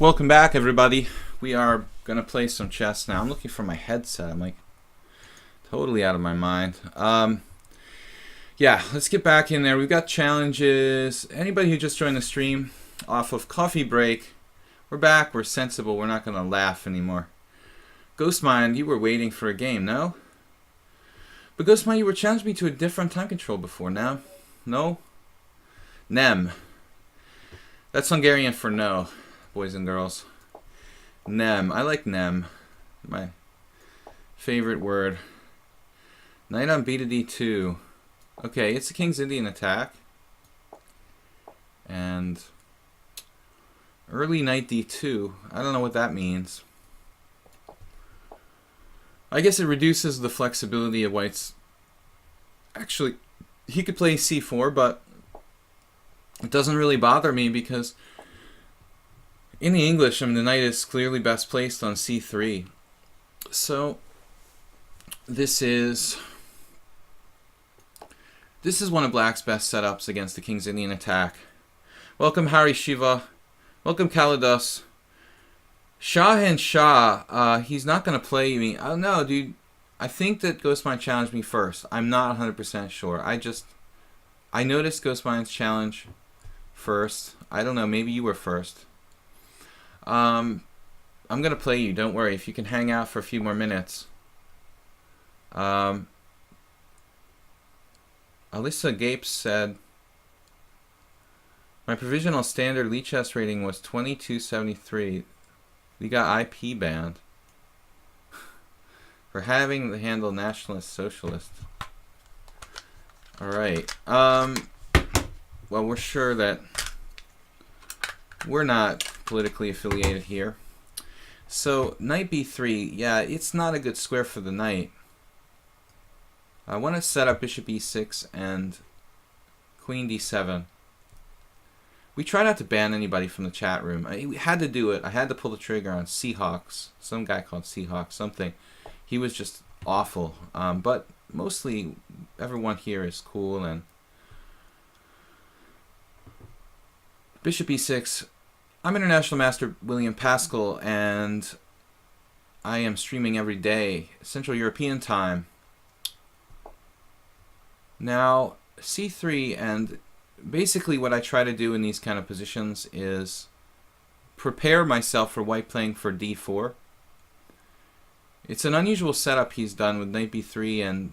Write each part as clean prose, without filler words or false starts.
Welcome back, everybody. We are going to play some chess now. I'm looking for my headset. I'm like totally out of my mind. Yeah, let's get back in there. We've got challenges. Anybody who just joined the stream off of coffee break, we're back. We're sensible. We're not going to laugh anymore. Ghostmind, you were waiting for a game, no? But Ghostmind, you were challenging me to a different time control before. Now? No? Nem. That's Hungarian for no, boys and girls. Nem. I like nem. My favorite word. Knight on b to d2. Okay, it's a King's Indian attack. And early knight d2. I don't know what that means. I guess it reduces the flexibility of white's... Actually, he could play c4, but it doesn't really bother me because in the English, I mean, the knight is clearly best placed on c3. So this is one of Black's best setups against the King's Indian attack. Welcome, Hari Shiva. Welcome, Kalados. Shah, he's not going to play me. I don't know, dude. I think that Ghostmind challenged me first. I'm not 100% sure. I noticed Ghostmind's challenge first. I don't know, maybe you were first. I'm going to play you, don't worry. If you can hang out for a few more minutes. Alyssa Gapes said, my provisional standard Lee chess rating was 2273. We got IP banned for having the handle nationalist socialist. Alright. Well, we're sure that we're not politically affiliated here. So, knight b3, yeah, it's not a good square for the knight. I want to set up bishop e6 and queen d7. We try not to ban anybody from the chat room. We had to do it. I had to pull the trigger on Seahawks. Some guy called Seahawks something. He was just awful. But mostly everyone here is cool. And bishop e6. I'm International Master William Pascal, and I am streaming every day, Central European time. Now, c3, and basically what I try to do in these kind of positions is prepare myself for white playing for d4. It's an unusual setup he's done with knight b3,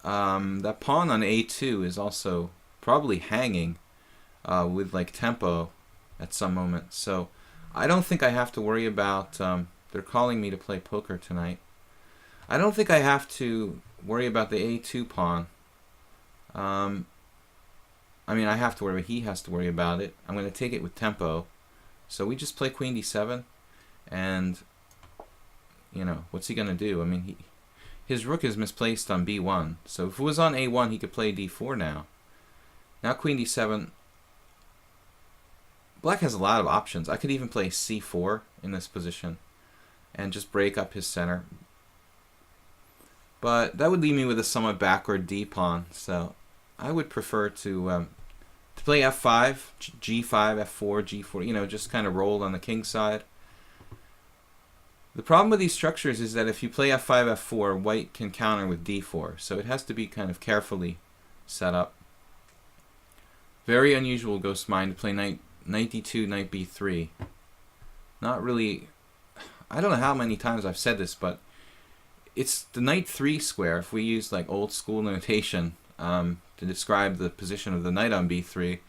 and that pawn on a2 is also probably hanging with like tempo at some moment. So I don't think I have to worry about, they're calling me to play poker tonight. I don't think I have to worry about the a2 pawn. I mean, I have to worry, but he has to worry about it. I'm going to take it with tempo. So we just play queen d7, and, you know, what's he going to do? I mean, his rook is misplaced on b1. So if it was on a1, he could play d4 now. Now queen d7. Black has a lot of options. I could even play c4 in this position and just break up his center. But that would leave me with a somewhat backward d-pawn. So I would prefer to play f5, g5, f4, g4, you know, just kind of roll on the king side. The problem with these structures is that if you play f5, f4, white can counter with d4. So it has to be kind of carefully set up. Very unusual Ghostmind to play knight d2, knight b3. Not really, I don't know how many times I've said this, but it's the knight 3 square. If we use like old school notation to describe the position of the knight on b3,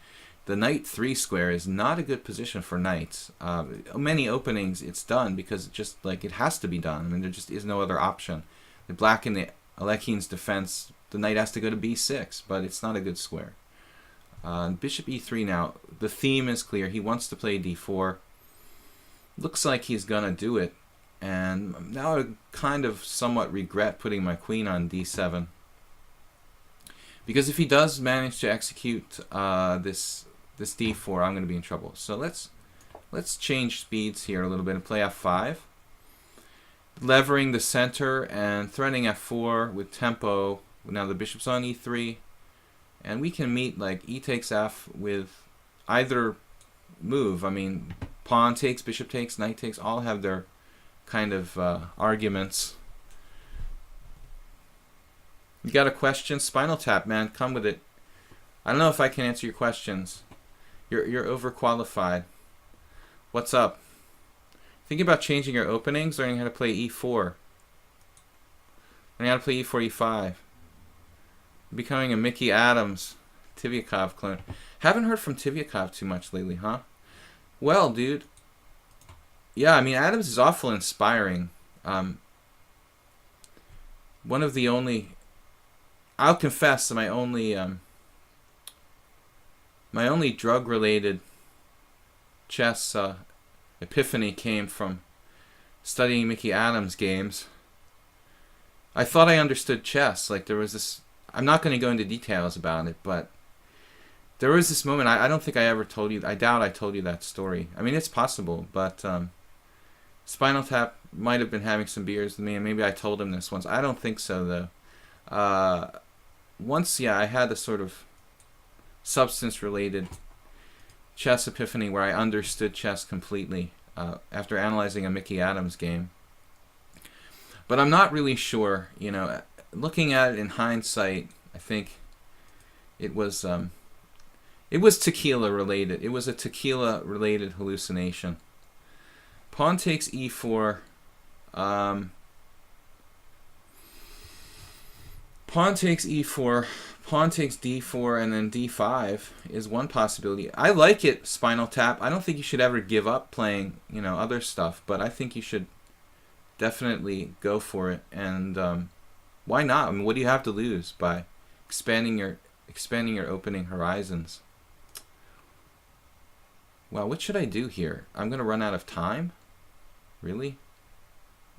the knight 3 square is not a good position for knights. Many openings it's done because it just like it has to be done. I mean, there just is no other option. The black in the Alekhine's defense, the knight has to go to b6, but it's not a good square. Bishop e3 now. The theme is clear. He wants to play d4. Looks like he's gonna do it. And now I kind of somewhat regret putting my queen on d7. Because if he does manage to execute this d4, I'm going to be in trouble. So let's change speeds here a little bit and play f5. Levering the center and threatening f4 with tempo. Now the bishop's on e3. And we can meet like e takes f with either move. I mean, Pawn takes, bishop takes, knight takes, all have their kind of arguments. You got a question? Spinal Tap, man, come with it. I don't know if I can answer your questions. You're overqualified. What's up? Thinking about changing your openings, learning how to play e4. Learning how to play e4, e5. Becoming a Mickey Adams, Tivyakov clone. Haven't heard from Tivyakov too much lately, huh? Well, dude. Yeah, I mean, Adams is awful inspiring. One of the only... I'll confess that my only drug-related chess epiphany came from studying Mickey Adams games. I thought I understood chess. Like, there was this... I'm not going to go into details about it, but there was this moment. I don't think I ever told you... I doubt I told you that story. I mean, it's possible, but Spinal Tap might have been having some beers with me, and maybe I told him this once. I don't think so, though. Once, yeah, I had a sort of substance-related chess epiphany where I understood chess completely after analyzing a Mickey Adams game. But I'm not really sure, you know, looking at it in hindsight, I think it was tequila related. It was a tequila related hallucination. Pawn takes e4. Pawn takes e4, pawn takes d4, and then d5 is one possibility. I like it, Spinal Tap. I don't think you should ever give up playing, you know, other stuff, but I think you should definitely go for it. And why not? I mean, what do you have to lose by expanding your opening horizons? Well, what should I do here? I'm gonna run out of time. Really?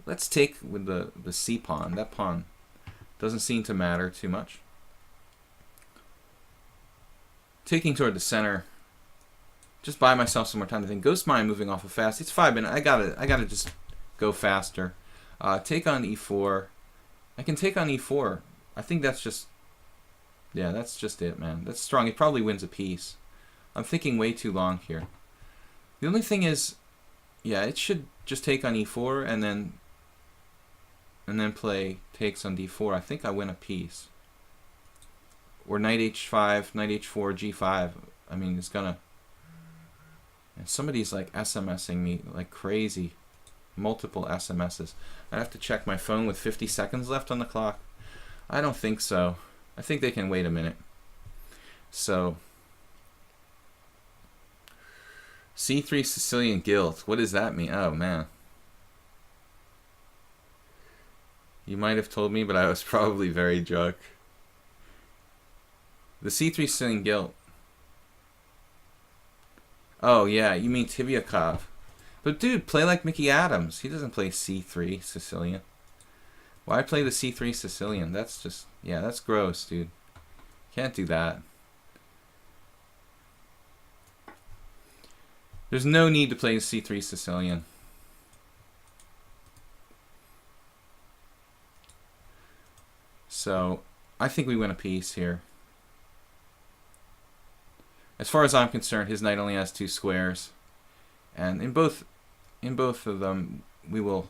Let's take with the c pawn. That pawn doesn't seem to matter too much. Taking toward the center. Just buy myself some more time to think. Ghost Mine moving off of fast. It's 5 minutes. I gotta just go faster. Take on e4. I can take on e4. I think that's just... Yeah, that's just it, man. That's strong. He probably wins a piece. I'm thinking way too long here. The only thing is... Yeah, it should just take on e4 and then play takes on d4. I think I win a piece. Or knight h5, knight h4, g5. I mean, it's gonna... And somebody's like SMSing me like crazy. Multiple SMSs. I have to check my phone with 50 seconds left on the clock. I don't think so. I think they can wait a minute. So... C3 Sicilian Guilt. What does that mean? Oh, man. You might have told me, but I was probably very drunk. The C3 Sicilian Guilt. Oh, yeah. You mean Tivyakov. But, dude, play like Mickey Adams. He doesn't play C3 Sicilian. Why play the C3 Sicilian? That's just... Yeah, that's gross, dude. Can't do that. There's no need to play C3 Sicilian. So, I think we win a piece here. As far as I'm concerned, his knight only has 2 squares. And in both of them, we will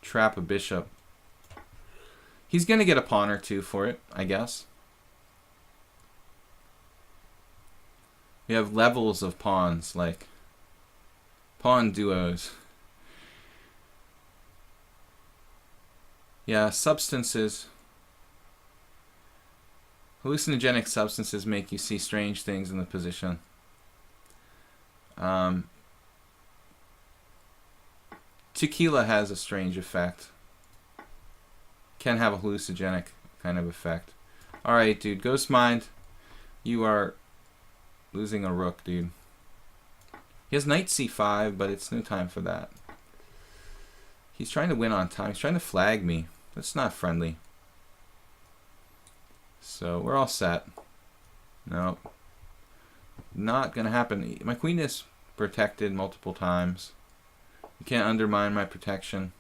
trap a bishop. He's going to get a pawn or two for it, I guess. We have levels of pawns, like... Pawn duos. Yeah, substances. Hallucinogenic substances make you see strange things in the position. Tequila has a strange effect. Can have a hallucinogenic kind of effect. Alright, dude. Ghost Mind, you are losing a rook, dude. He has knight c5, but it's no time for that. He's trying to win on time. He's trying to flag me. That's not friendly. So we're all set. No. Not going to happen. My queen is protected multiple times. You can't undermine my protection.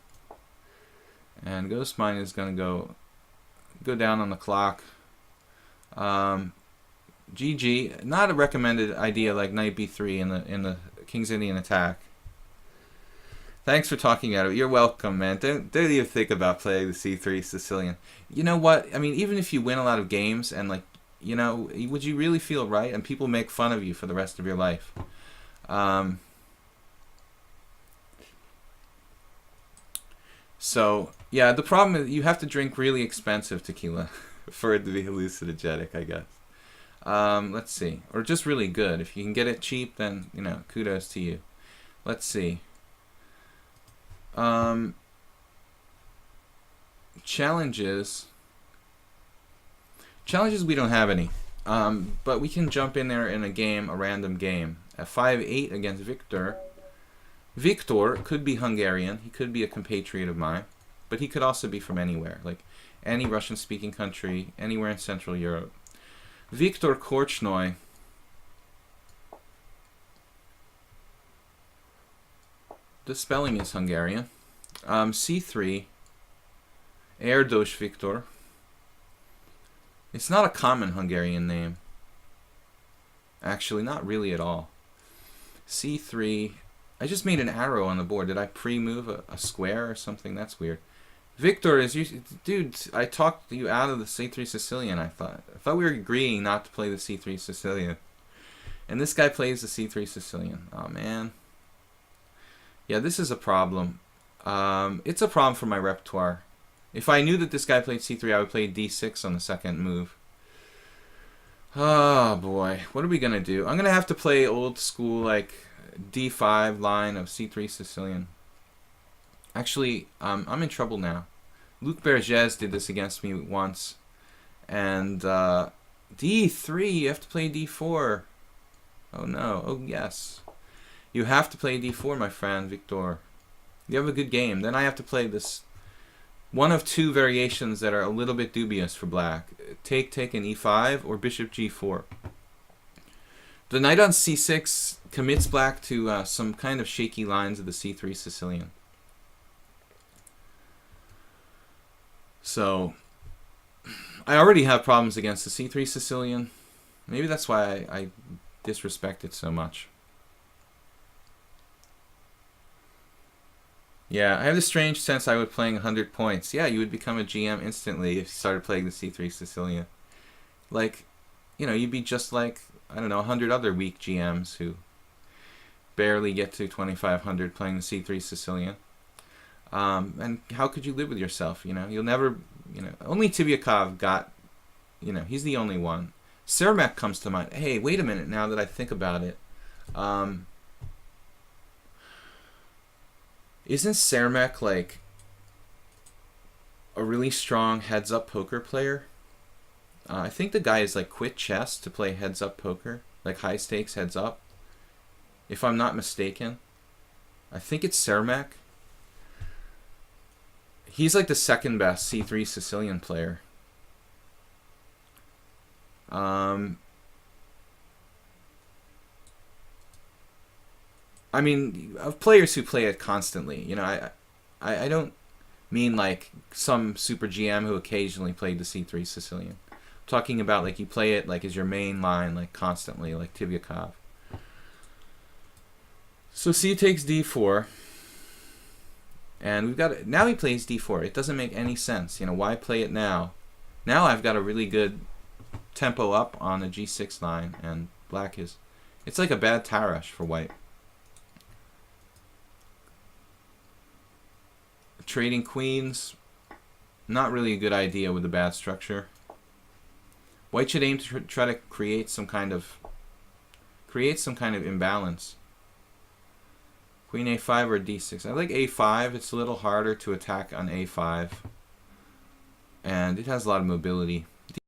And Ghost Mine is going to go down on the clock. GG. Not a recommended idea like knight b3 in the King's Indian attack. Thanks for talking out of it. You're welcome, man. Don't even think about playing the C3 Sicilian. You know what? I mean, even if you win a lot of games and like, you know, would you really feel right? And people make fun of you for the rest of your life. So yeah, the problem is you have to drink really expensive tequila for it to be hallucinogenic, I guess. Let's see, or just really good. If you can get it cheap, then you know, kudos to you. Let's see. Challenges. Challenges, we don't have any. But we can jump in there in a game, a random game. At 5-8 against Victor. Victor could be Hungarian. He could be a compatriot of mine. But he could also be from anywhere. Like any Russian-speaking country, anywhere in Central Europe. Viktor Korchnoi. The spelling is Hungarian. C3. Erdos Viktor. It's not a common Hungarian name. Actually, not really at all. C3. I just made an arrow on the board. Did I pre-move a square or something? That's weird. Victor is you, dude. I talked you out of the C3 Sicilian. I thought we were agreeing not to play the C3 Sicilian, and this guy plays the C3 Sicilian. Oh man. Yeah, this is a problem. It's a problem for my repertoire. If I knew that this guy played C3, I would play D6 on the second move. Oh boy, what are we gonna do? I'm gonna have to play old school like D5 line of C3 Sicilian. Actually, I'm in trouble now. Luc Bergès did this against me once, and D3. You have to play D4. Oh no. Oh yes. You have to play D4, my friend, Victor. You have a good game. Then I have to play this one of two variations that are a little bit dubious for black. Take an E5 or bishop G4. The knight on C6 commits black to some kind of shaky lines of the C3 Sicilian. So, I already have problems against the C3 Sicilian. Maybe that's why I disrespect it so much. Yeah, I have this strange sense I would playing 100 points. Yeah, you would become a GM instantly if you started playing the C3 Sicilian. Like, you know, you'd be just like, I don't know, 100 other weak GMs who barely get to 2,500 playing the C3 Sicilian. And how could you live with yourself, you know? You'll never, you know, only Tivyakov got, you know, he's the only one. Cermak comes to mind. Hey, wait a minute now that I think about it. Isn't Cermak like a really strong heads-up poker player? I think the guy is like quit chess to play heads-up poker, like high-stakes heads-up. If I'm not mistaken, I think it's Cermak. He's like the second best C3 Sicilian player. I mean, of players who play it constantly, you know, I don't mean like some super GM who occasionally played the C3 Sicilian. I'm talking about like you play it like as your main line, like constantly, like Tivyakov. So C takes D4. And we've got now he plays D4. It doesn't make any sense. You know, why play it now? Now I've got a really good tempo up on the G6 line, and black is... It's like a bad Tarash for white. Trading queens, not really a good idea with a bad structure. White should aim to try to create some kind of imbalance. Queen A5 or D6. I like A5. It's a little harder to attack on A5. And it has a lot of mobility.